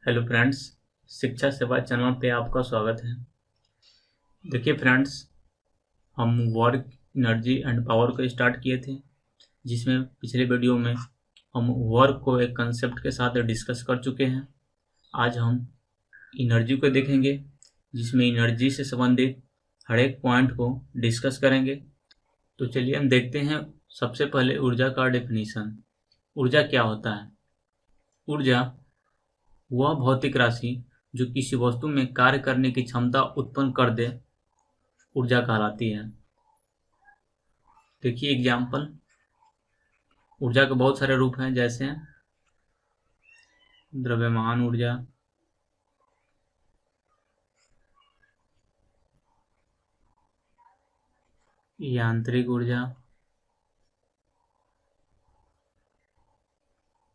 Hello friends, शिक्षा सेवा channel पे आपका स्वागत है। देखिए फ्रेंड्स, हम वर्क, एनर्जी एंड पावर को स्टार्ट किए थे, जिसमें पिछले वीडियो में हम वर्क को एक कंसेप्ट के साथ डिस्कस कर चुके हैं। आज हम एनर्जी को देखेंगे, जिसमें एनर्जी से संबंधित हर एक पॉइंट को डिस्कस करेंगे। तो चलिए हम देखते हैं। सबसे पहले ऊर्जा का डेफिनेशन। ऊर्जा क्या होता है? ऊर्जा वह भौतिक राशि जो किसी वस्तु में कार्य करने की क्षमता उत्पन्न कर दे, ऊर्जा कहलाती है। देखिए एग्जाम्पल, ऊर्जा के बहुत सारे रूप हैं, जैसे द्रव्यमान ऊर्जा, यांत्रिक ऊर्जा,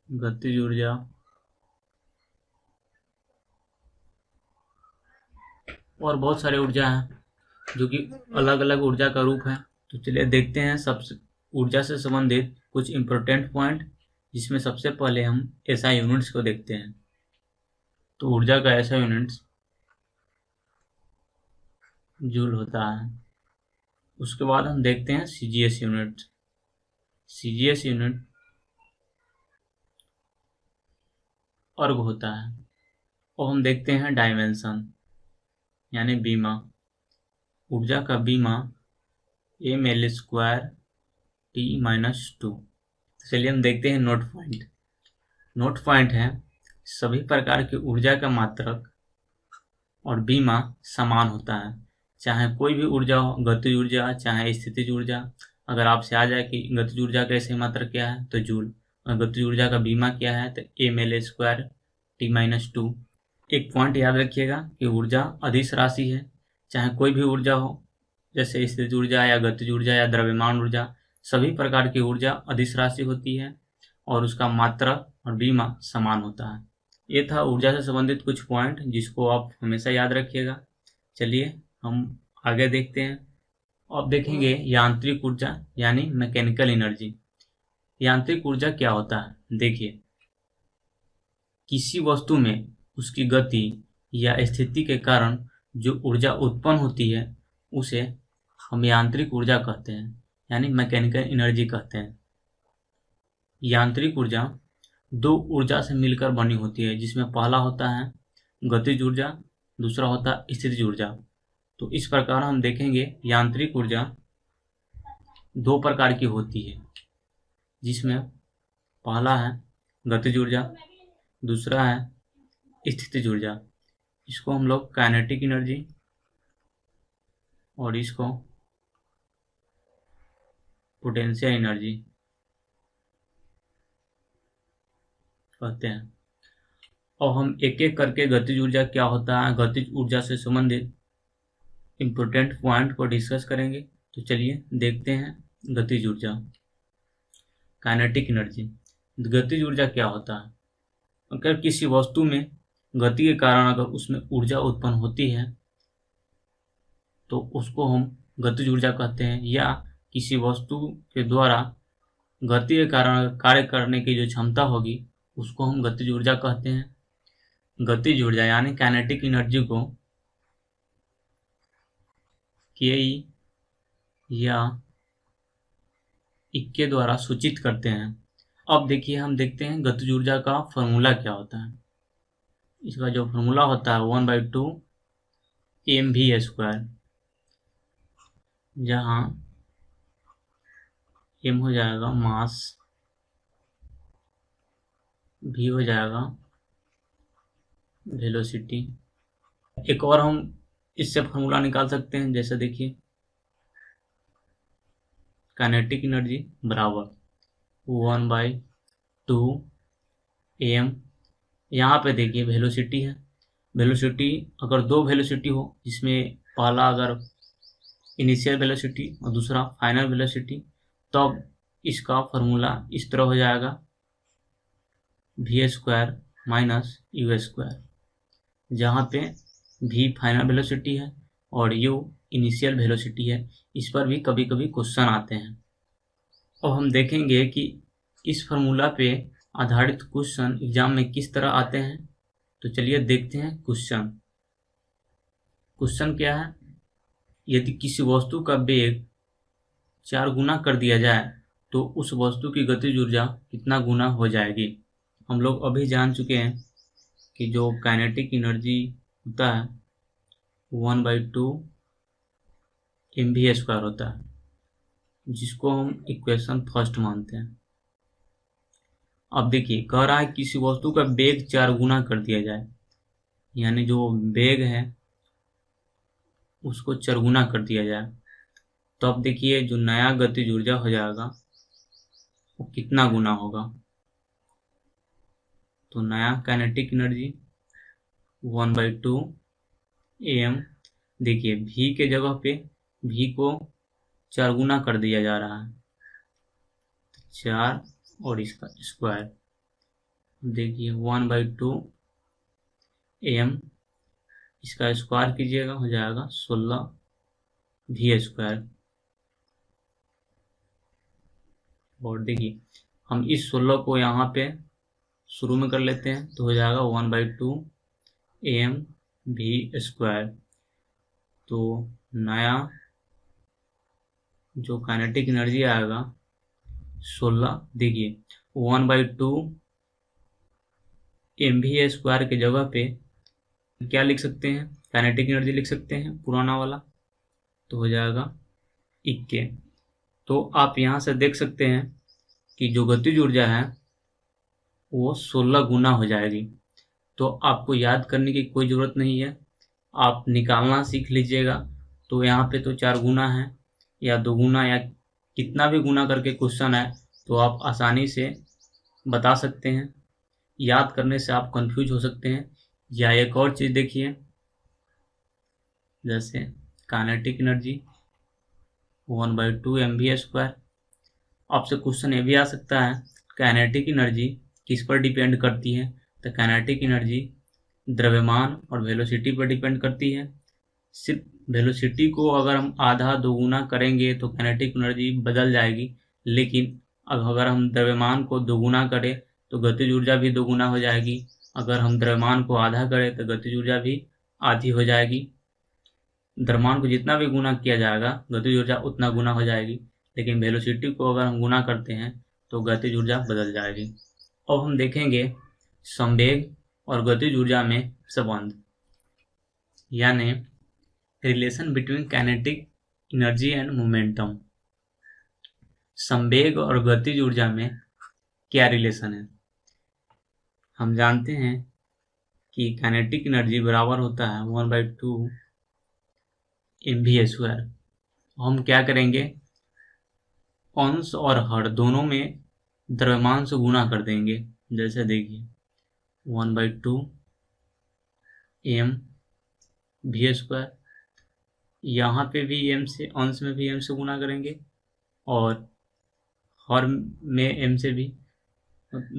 गतिज ऊर्जा और बहुत सारे ऊर्जा हैं जो कि अलग अलग ऊर्जा का रूप है। तो चलिए देखते हैं सबसे ऊर्जा से संबंधित कुछ इम्पोर्टेंट पॉइंट, जिसमें सबसे पहले हम एसआई यूनिट्स को देखते हैं। तो ऊर्जा का एसआई यूनिट्स जूल होता है। उसके बाद हम देखते हैं सीजीएस यूनिट। सीजीएस यूनिट अर्ग होता है। और हम देखते हैं डायमेंशन यानी बीमा। ऊर्जा का बीमा mL² T-2। चलिए हम देखते हैं नोट पॉइंट। नोट पॉइंट है सभी प्रकार की ऊर्जा का मात्रक और बीमा समान होता है, चाहे कोई भी ऊर्जा हो, गतिज ऊर्जा चाहे स्थितिज ऊर्जा। अगर आपसे आ जाए कि गतिज ऊर्जा का ऐसे मात्रक क्या है तो जूल, और गतिज ऊर्जा का बीमा क्या है तो mL² T-2। एक पॉइंट याद रखिएगा कि ऊर्जा अदिश राशि है, चाहे कोई भी ऊर्जा हो, जैसे स्थितिज ऊर्जा या गतिज ऊर्जा या द्रव्यमान ऊर्जा। सभी प्रकार की ऊर्जा अदिश राशि होती है और उसका मात्रक और बीमा समान होता है। ये था ऊर्जा से संबंधित कुछ पॉइंट, जिसको आप हमेशा याद रखिएगा। चलिए हम आगे देखते हैं। अब देखेंगे यांत्रिक ऊर्जा यानी मैकेनिकल एनर्जी। यांत्रिक ऊर्जा क्या होता है? देखिए, किसी वस्तु में उसकी गति या स्थिति के कारण जो ऊर्जा उत्पन्न होती है उसे हम यांत्रिक ऊर्जा कहते हैं, यानी मैकेनिकल एनर्जी कहते हैं। यांत्रिक ऊर्जा दो ऊर्जा से मिलकर बनी होती है, जिसमें पहला होता है गतिज ऊर्जा, दूसरा होता है स्थितिज ऊर्जा। तो इस प्रकार हम देखेंगे यांत्रिक ऊर्जा दो प्रकार की होती है, जिसमें पहला है गतिज ऊर्जा, दूसरा है स्थितिज ऊर्जा। इसको हम लोग काइनेटिक एनर्जी और इसको पोटेंशियल एनर्जी कहते हैं। और हम एक एक करके गतिज ऊर्जा क्या होता है, गतिज ऊर्जा से संबंधित इम्पोर्टेंट पॉइंट को डिस्कस करेंगे। तो चलिए देखते हैं गतिज ऊर्जा। Kinetic energy. गतिज ऊर्जा क्या होता है? अगर किसी वस्तु में गति के कारण अगर उसमें ऊर्जा उत्पन्न होती है तो उसको हम गतिज ऊर्जा कहते हैं, या किसी वस्तु के द्वारा गति के कारण कार्य करने की जो क्षमता होगी उसको हम गतिज ऊर्जा कहते हैं। गतिज ऊर्जा यानी काइनेटिक एनर्जी को के या ई के द्वारा सूचित करते हैं। अब देखिए, हम देखते हैं गतिज ऊर्जा का फॉर्मूला क्या होता है। इसका जो फॉर्मूला होता है 1/2 mv², जहाँ m हो जाएगा मास, v हो जाएगा वेलोसिटी। एक और हम इससे फॉर्मूला निकाल सकते हैं, जैसे देखिए काइनेटिक एनर्जी बराबर 1/2 m। यहाँ पे देखिए वेलोसिटी है। वेलोसिटी अगर दो वेलोसिटी हो, जिसमें पहला अगर इनिशियल वेलोसिटी और दूसरा फाइनल वेलोसिटी, तब इसका फॉर्मूला इस तरह हो जाएगा v² - u², जहाँ पे v फाइनल वेलोसिटी है और u इनिशियल वेलोसिटी है। इस पर भी कभी कभी क्वेश्चन आते हैं। अब हम देखेंगे कि इस फॉर्मूला पे आधारित क्वेश्चन एग्जाम में किस तरह आते हैं। तो चलिए देखते हैं क्वेश्चन। क्वेश्चन क्या है, यदि किसी वस्तु का वेग 4 गुना कर दिया जाए तो उस वस्तु की गतिज ऊर्जा कितना गुना हो जाएगी। हम लोग अभी जान चुके हैं कि जो काइनेटिक एनर्जी होता है 1/2 mv² होता है, जिसको हम इक्वेशन फर्स्ट मानते हैं। अब देखिए कह रहा है किसी वस्तु का वेग 4 गुना कर दिया जाए, यानी जो वेग है उसको 4 गुना कर दिया जाए। तो अब देखिए जो नया गतिज ऊर्जा हो जाएगा वो कितना गुना होगा। तो नया काइनेटिक एनर्जी 1/2 am, देखिए v के जगह पे v को 4 गुना कर दिया जा रहा है, 4 और इसका स्क्वायर। देखिए 1/2 am, इसका स्क्वायर कीजिएगा हो जाएगा 16v²। और देखिए हम इस 16 को यहाँ पे शुरू में कर लेते हैं तो हो जाएगा 1/2 amv²। तो नया जो काइनेटिक एनर्जी आएगा 16, देखिए 1/2 mv² के जगह पे क्या लिख सकते हैं, काइनेटिक एनर्जी लिख सकते हैं पुराना वाला, तो हो जाएगा 21। तो आप यहाँ से देख सकते हैं कि जो गतिज ऊर्जा है वो 16 गुना हो जाएगी। तो आपको याद करने की कोई ज़रूरत नहीं है, आप निकालना सीख लीजिएगा। तो यहाँ पे तो 4 गुना है या 2 गुना या कितना भी गुना करके क्वेश्चन है तो आप आसानी से बता सकते हैं। याद करने से आप कंफ्यूज हो सकते हैं। या एक और चीज़ देखिए, जैसे काइनेटिक एनर्जी 1/2 mv²। आपसे क्वेश्चन ये भी आ सकता है काइनेटिक एनर्जी किस पर डिपेंड करती है। तो काइनेटिक एनर्जी द्रव्यमान और वेलोसिटी पर डिपेंड करती है। सिर्फ वेलोसिटी को अगर हम आधा दोगुना करेंगे तो काइनेटिक एनर्जी बदल जाएगी, लेकिन अगर हम द्रव्यमान को दोगुना करें तो गतिज ऊर्जा भी दोगुना हो जाएगी। अगर हम द्रव्यमान को आधा करें तो गतिज ऊर्जा भी आधी हो जाएगी। द्रव्यमान को जितना भी गुना किया जाएगा गतिज ऊर्जा उतना गुना हो जाएगी, लेकिन वेलोसिटी को अगर हम गुना करते हैं तो गतिज ऊर्जा बदल जाएगी। अब हम देखेंगे संवेग और गतिज ऊर्जा में संबंध, यानी relation between kinetic energy and momentum. संवेग और गतिज ऊर्जा में क्या रिलेशन है। हम जानते हैं कि काइनेटिक एनर्जी बराबर होता है 1/2 mv²। हम क्या करेंगे, अंश और हर दोनों में द्रव्यमान से गुना कर देंगे। जैसे देखिए 1/2 mv², यहाँ पे भी m से, अंश में भी m से गुना करेंगे और हर में m से भी।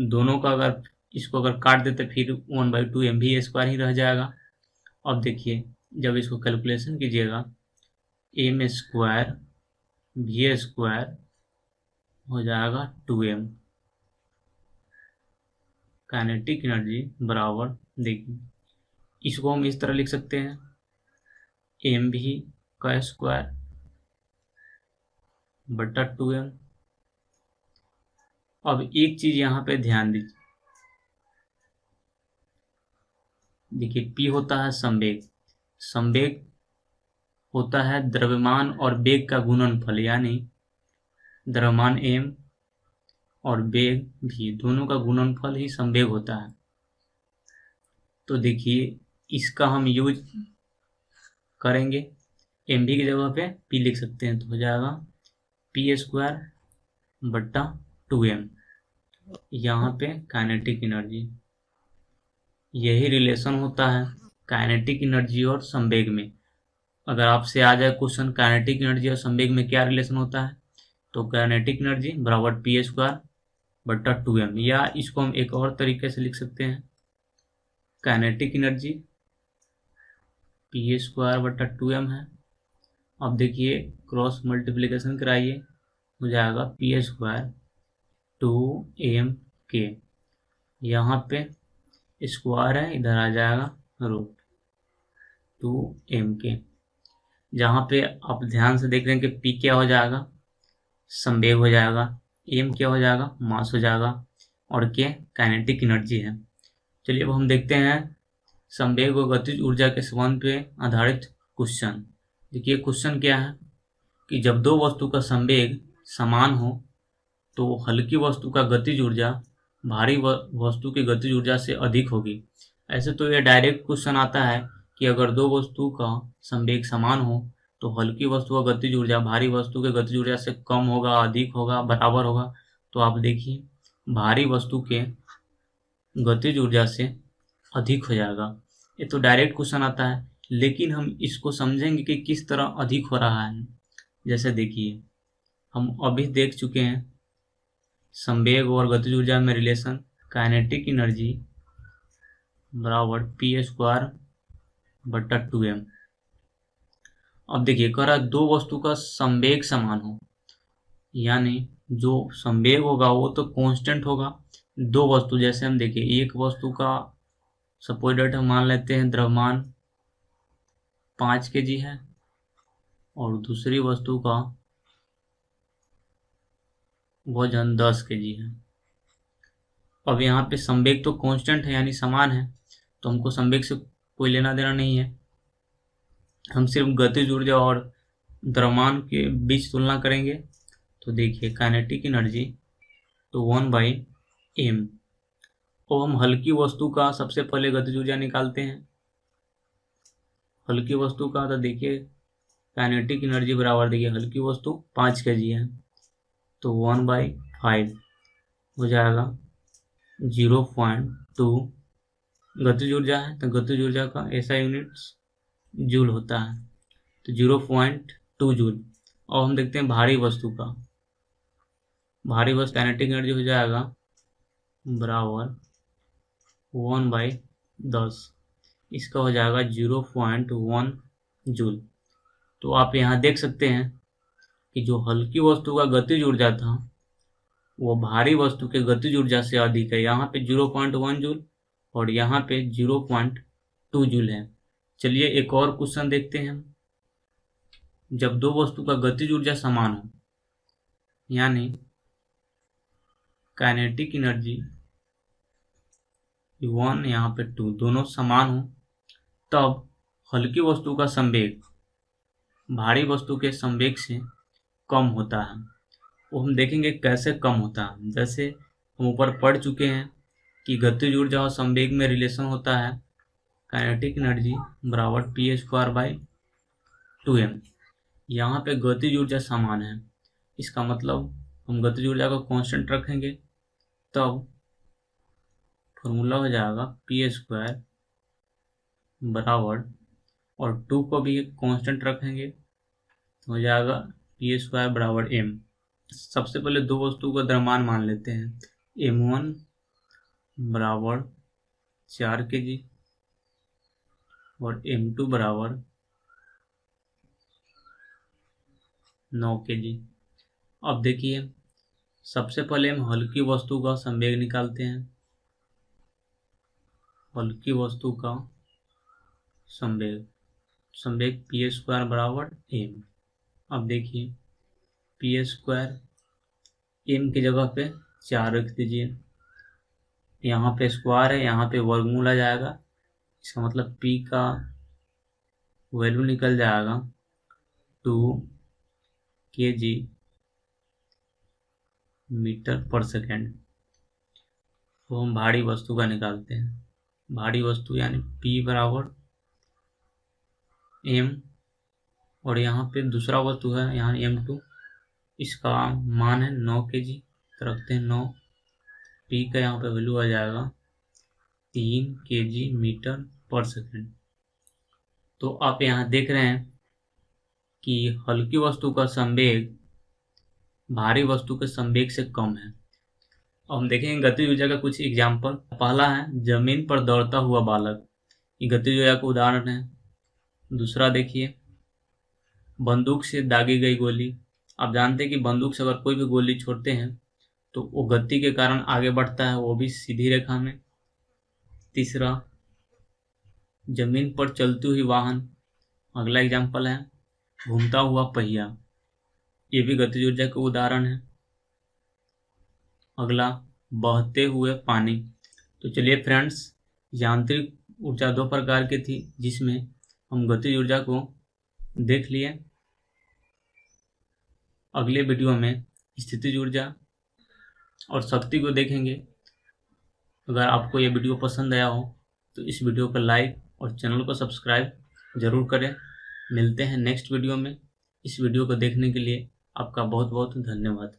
दोनों का अगर इसको अगर काट देते फिर 1/2 mv² ही रह जाएगा। अब देखिए जब इसको कैलकुलेशन कीजिएगा m² v² हो जाएगा 2m। काइनेटिक एनर्जी बराबर, देखिए इसको हम इस तरह लिख सकते हैं mv² बटा 2m। अब एक चीज यहाँ पे ध्यान दीजिए, देखिए P होता है संवेग। संवेग होता है द्रव्यमान और वेग का गुणनफल, यानी द्रव्यमान m और वेग v दोनों का गुणनफल ही संवेग होता है। तो देखिए इसका हम यूज करेंगे, mv की जगह पे p लिख सकते हैं, तो हो जाएगा p² बटा 2m। यहाँ पे काइनेटिक एनर्जी, यही रिलेशन होता है काइनेटिक एनर्जी और संवेग में। अगर आपसे आ जाए क्वेश्चन काइनेटिक एनर्जी और संवेग में क्या रिलेशन होता है, तो काइनेटिक एनर्जी बराबर p² बटा 2m, या इसको हम एक और तरीके से लिख सकते हैं, काइनेटिक एनर्जी p² बटा 2m है। अब देखिए क्रॉस मल्टीप्लिकेशन कराइए, हो जाएगा p² 2m k। यहाँ पे स्क्वायर है, इधर आ जाएगा रूट 2m के। जहाँ पे आप ध्यान से देख रहे हैं कि p क्या हो जाएगा, संवेग हो जाएगा, m क्या हो जाएगा, मास हो जाएगा, और k काइनेटिक एनर्जी है। चलिए अब हम देखते हैं संवेग और गतिज ऊर्जा के संबंध पे आधारित क्वेश्चन। देखिए क्वेश्चन क्या है कि जब दो वस्तु का संवेग समान हो तो हल्की वस्तु का गतिज ऊर्जा भारी वस्तु की गतिज ऊर्जा से अधिक होगी। ऐसे तो यह डायरेक्ट क्वेश्चन आता है कि अगर दो वस्तु का संवेग समान हो तो हल्की वस्तु का गतिज ऊर्जा भारी वस्तु के गतिज ऊर्जा से कम होगा, अधिक होगा, बराबर होगा। तो आप देखिए भारी वस्तु के गतिज ऊर्जा से अधिक हो जाएगा। ये तो डायरेक्ट क्वेश्चन आता है, लेकिन हम इसको समझेंगे कि किस तरह अधिक हो रहा है। जैसे देखिए हम अभी देख चुके हैं संवेग और गतिज ऊर्जा में रिलेशन, काइनेटिक एनर्जी बराबर p² बटा 2m। अब देखिए कह रहा है दो वस्तु का संवेग समान हो, यानी जो संवेग होगा वो तो कांस्टेंट होगा। दो वस्तु जैसे हम देखिए एक वस्तु का सपोज डेट हम मान लेते हैं द्रव्यमान 5 kg है और दूसरी वस्तु का वजन 10 kg है। अब यहाँ पे संवेग तो कांस्टेंट है यानी समान है, तो हमको संवेग से कोई लेना देना नहीं है। हम सिर्फ गतिज ऊर्जा और द्रव्यमान के बीच तुलना करेंगे। तो देखिए काइनेटिक एनर्जी तो 1/m। और हम हल्की वस्तु का सबसे पहले गतिज ऊर्जा निकालते हैं। हल्की वस्तु का तो देखिए काइनेटिक एनर्जी बराबर, देखिए हल्की वस्तु 5 kg है तो 1/5 हो जाएगा 0.2। गतिज ऊर्जा है तो गतिज ऊर्जा का ऐसा यूनिट्स जूल होता है, तो 0.2 जूल। और हम देखते हैं भारी वस्तु का, भारी वस्तु काइनेटिक एनर्जी हो जाएगा बराबर 1/10, इसका हो जाएगा 0.1 जूल। तो आप यहाँ देख सकते हैं कि जो हल्की वस्तु का गतिज ऊर्जा था वो भारी वस्तु के गतिज ऊर्जा से अधिक है। यहाँ पे 0.1 जूल और यहाँ पे 0.2 जूल है। चलिए एक और क्वेश्चन देखते हैं। जब दो वस्तु का गतिज ऊर्जा समान हो, यानी काइनेटिक एनर्जी 1 यहाँ पे 2 दोनों समान हो, तब हल्की वस्तु का संवेग भारी वस्तु के संवेग से कम होता है। वो हम देखेंगे कैसे कम होता है। जैसे हम ऊपर पढ़ चुके हैं कि गतिज ऊर्जा और संवेग में रिलेशन होता है काइनेटिक एनर्जी बराबर p²/2m। यहाँ पे गतिज ऊर्जा समान है, इसका मतलब हम गतिज ऊर्जा को कांस्टेंट रखेंगे, तब फॉर्मूला हो जाएगा p² बराबर, और 2 को भी कांस्टेंट रखेंगे तो हो जाएगा p² बराबर m। सबसे पहले दो वस्तु का द्रव्यमान मान लेते हैं। m1 बराबर 4 kg और m2 बराबर 9 kg। अब देखिए सबसे पहले हम हल्की वस्तु का संवेग निकालते हैं। हल्की वस्तु का संवेग p² बराबर m। अब देखिए p² m की जगह पे 4 रख दीजिए, यहाँ पे स्क्वायर है, यहाँ पे वर्गमूल आ जाएगा, इसका मतलब p का वैल्यू निकल जाएगा 2 kg मीटर पर सेकेंड। तो हम भारी वस्तु का निकालते हैं। भारी वस्तु यानी p बराबर m, और यहाँ पे दूसरा वस्तु है यहाँ m2, इसका मान है 9 kg, तो रखते हैं 9। p का यहाँ पे वैल्यू आ जाएगा 3 kg मीटर पर सेकेंड। तो आप यहाँ देख रहे हैं कि हल्की वस्तु का संवेग भारी वस्तु के संवेग से कम है। अब हम देखेंगे गतिज ऊर्जा का कुछ एग्जाम्पल। पहला है जमीन पर दौड़ता हुआ बालक, ये गतिज ऊर्जा का उदाहरण है। दूसरा देखिए बंदूक से दागी गई गोली। आप जानते हैं कि बंदूक से अगर कोई भी गोली छोड़ते हैं तो वो गति के कारण आगे बढ़ता है, वो भी सीधी रेखा में। तीसरा, जमीन पर चलती हुई वाहन। अगला एग्जाम्पल है घूमता हुआ पहिया, ये भी गतिज ऊर्जा का उदाहरण है। अगला, बहते हुए पानी। तो चलिए फ्रेंड्स, यांत्रिक ऊर्जा दो प्रकार की थी, जिसमें हम गतिज ऊर्जा को देख लिए। अगले वीडियो में स्थितिज ऊर्जा और शक्ति को देखेंगे। अगर आपको ये वीडियो पसंद आया हो तो इस वीडियो को लाइक और चैनल को सब्सक्राइब जरूर करें। मिलते हैं नेक्स्ट वीडियो में। इस वीडियो को देखने के लिए आपका बहुत बहुत धन्यवाद।